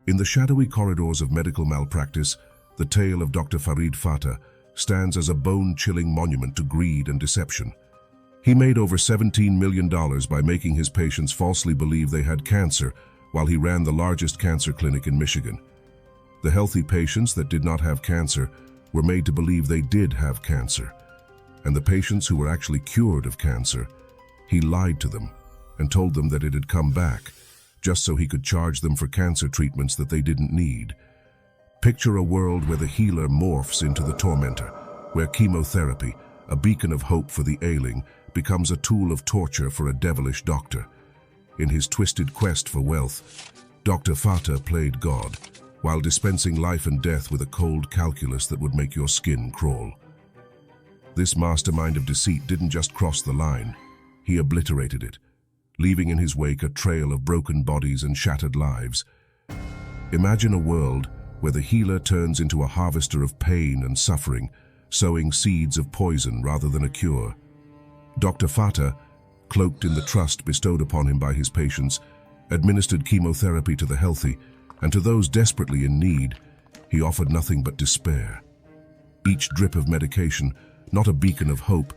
In the shadowy corridors of medical malpractice, the tale of Dr. Farid Fata stands as a bone-chilling monument to greed and deception. He made over $17 million by making his patients falsely believe they had cancer while he ran the largest cancer clinic in Michigan. The healthy patients that did not have cancer were made to believe they did have cancer, and the patients who were actually cured of cancer, he lied to them and told them that it had come back, just so he could charge them for cancer treatments that they didn't need. Picture a world where the healer morphs into the tormentor, where chemotherapy, a beacon of hope for the ailing, becomes a tool of torture for a devilish doctor. In his twisted quest for wealth, Dr. Fata played God, while dispensing life and death with a cold calculus that would make your skin crawl. This mastermind of deceit didn't just cross the line, he obliterated it, leaving in his wake a trail of broken bodies and shattered lives. Imagine a world where the healer turns into a harvester of pain and suffering, sowing seeds of poison rather than a cure. Dr. Fata, cloaked in the trust bestowed upon him by his patients, administered chemotherapy to the healthy, and to those desperately in need, he offered nothing but despair. Each drip of medication, not a beacon of hope,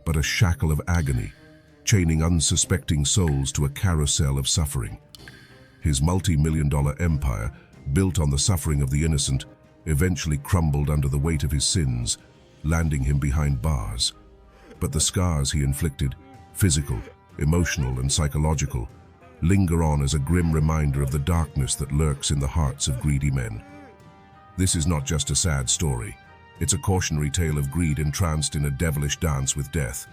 but a shackle of agony, chaining unsuspecting souls to a carousel of suffering. His multi-million-dollar empire, built on the suffering of the innocent, eventually crumbled under the weight of his sins, landing him behind bars. But the scars he inflicted, physical, emotional, and psychological, linger on as a grim reminder of the darkness that lurks in the hearts of greedy men. This is not just a sad story. It's a cautionary tale of greed entranced in a devilish dance with death,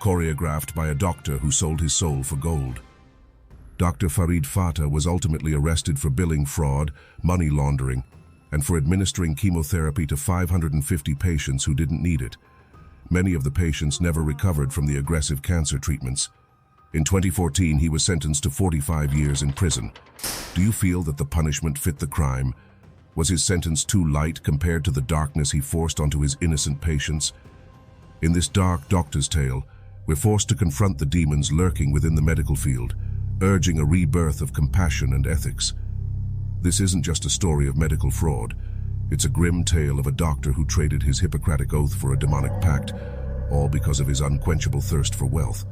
choreographed by a doctor who sold his soul for gold. Dr. Farid Fata was ultimately arrested for billing fraud, money laundering, and for administering chemotherapy to 550 patients who didn't need it. Many of the patients never recovered from the aggressive cancer treatments. In 2014, he was sentenced to 45 years in prison. Do you feel that the punishment fit the crime? Was his sentence too light compared to the darkness he forced onto his innocent patients? In this dark doctor's tale, we're forced to confront the demons lurking within the medical field, urging a rebirth of compassion and ethics. This isn't just a story of medical fraud. It's a grim tale of a doctor who traded his Hippocratic oath for a demonic pact, all because of his unquenchable thirst for wealth.